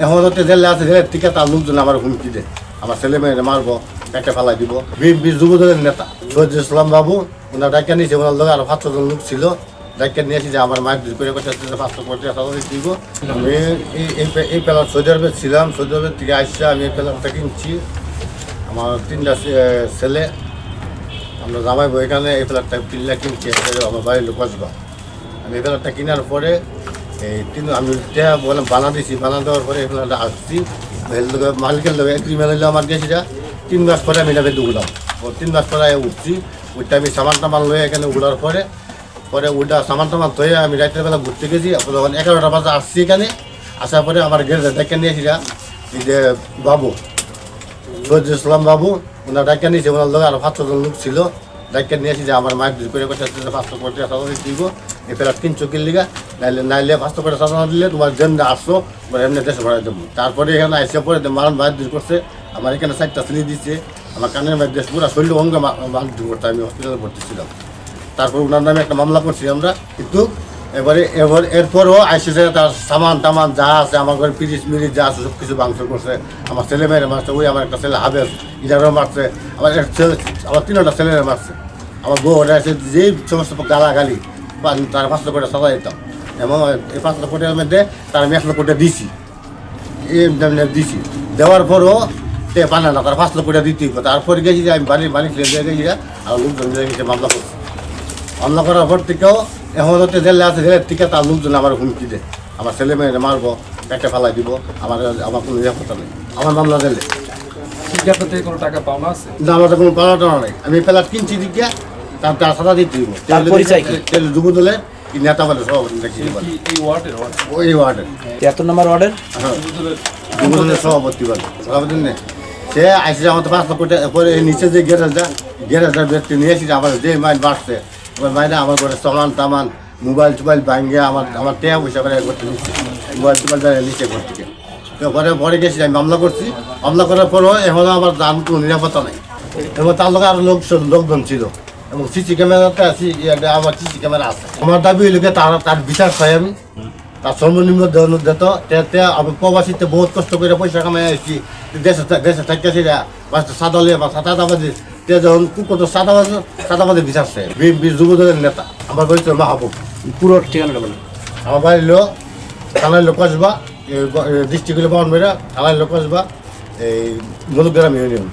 এখন হচ্ছে জেলে আছে, জেলের থেকে তার লোকজন আমার হুমকি দেয়, আমার ছেলে মেয়েরা মারবো, পেটে ফেলাই দিব। বিএনপি যুবদলের নেতা সৈয়দ ইসলাম বাবু, ওনার ডাক্তার নিয়েছে, ওনার লোক আরো 500 জন লোক ছিল, ডাক্তার নিয়েছি যে আমার মায়ের করে কথা 500 দিব। আমি এই প্যালার সৌদি আরবে ছিলাম, সৌদি আরবের থেকে আসছে, আমি এই প্যালারটা কিনছি। আমার 3টা ছেলে, আমরা জামাই বই এখানে এই প্যালারটা কিনছি, আমার বাড়ির লোক আসবা। আমি এই প্যালারটা কেনার পরে আমি বললাম বানা দিছি, বানা দেওয়ার পরে এখানে আসছি, মালিকের লোক এগ্রিমেন্ট হইলো আমার গেছি, 3 মাস পরে আমি এটা বেঁধে উঠলাম। 3 মাস পরে উঠছি, ওইটা আমি সামান টামান লয়ে এখানে উঠার পরে ওইটা সামান টামান ধুয়ে আমি রাতের বেলা ঘুরতে গেছি। যখন 11টা বাজে আসছি এখানে, আসার পরে আমার গেটে ডেকে নিয়েছি, এই যে বাবু সৈয়দ ইসলাম বাবু, ওনার ডাক্তার নিয়েছে, ওনার লোক আরো 500 জন লোক ছিল, ডাক্তার নিয়েছি যে আমার মায়ের করে কথা 500 দিব, এই ফেরাত কিনছো কিনলিগা, নাইলে 500 সাজানো দিলে তোমার যেমনি আসছো এমনি দেশে ভরাই দেবো। তারপরে এখানে আসে পরে মারণ মায়ের দূর করছে, আমার এখানে 4টা ছেলে দিচ্ছে, আমার কানের মায়ের দেশ পুরো শরীর অঙ্গে মার দূর করতে, আমি হসপিটালে ভর্তি ছিলাম। তারপর ওনার নামে একটা মামলা করছি আমরা, কিন্তু এরপরও আইসিসে তার সামান টামান যা আছে, আমার ঘরে পিরিচ মিরিচ যা আছে সব কিছু ভাঙচুর করছে, আমার ছেলে মেয়েরা মারছে, ওই আমার একটা ছেলে হাবেস ইজারও মারছে, আমার আমার 3টা ছেলেরা মারছে, আমার বউ ওরা আছে, যেই সমস্ত গালাগালি তার 500 কোটি সাজা দিতাম, এবং এই 500 কোটির মধ্যে তার আমি 1 লক্ষ কোটি দিছি, দিছি, দেওয়ার পরও পানে না, তার 5 লক্ষ কোটি দিতেই। তারপরে গেছি যে আমি বাড়ির মালিক গেছি, আর লোকজন গেছে মামলা করছি। মামলা করার পর থেকেও এখন হচ্ছে জেলে আছে, জেলের থেকে তার লোকজন আমার হুমকি দেয়, আমার ছেলে মেয়েরা মারবো, পেটে ফেলাই দিব, আমার কোনো নিরাপত্তা নেই, আমার মামলা জেলে। কোনো টাকা পাওনা আছে না, আমার তো কোনো পাওনা টানা নেই, আমি প্যালাট কিনছি দিকে, তার সাদা দিতে দিব। যুবদলের নেতা বলে সভাপতি দেখি ওই ওয়ার্ডের 73 নম্বর ওয়ার্ডের যুবদলের সভাপতি বলে, সভাপতি নেই। সে আইসে আমার 5 লক্ষ কোটি পরে নিচে যে গ্যারেজটা ব্যক্তি নিয়ে এসেছে, আমার যে মাইন বাড়ছে, আমার মাইনে আমার ঘরে সামান টামান মোবাইল টোবাইল ভাঙিয়ে আমার টাকা পয়সা করে করতে নিচ্ছে, মোবাইল টোবাইল নিচে ঘর থেকে। তো পরে গেছি, আমি মামলা করছি, মামলা করার পরও এখনও আমার দাম কোনো নিরাপত্তা নেই, এবং তার লোক আরও লোকজন ছিল, এবং সিসি ক্যামেরাতে আছি, আমার সিসি ক্যামেরা আছে। আমার দাবি হইল তার বিচার চাই আমি, তার সর্বনিম্ন দিত। আমি প্রবাসীতে বহুত কষ্ট করে পয়সা কামাই আসছি, দেশে থাকতেছি, সাদালে বা সাদাবাদী, যখন কুকুর সাদাবাদী বিচার চাই। বিএনপি যুবদলের নেতা, আমার বাড়ি মাহবুব। পুরো ঠিকানাটা বলেন। আমার বাড়ি হলো থানার লোক আসবা, ডিস্ট্রিক্ট হলো বাউনবাড়িয়া, থানার লোক আসবা, এই মধুগ্রাম ইউনিয়ন।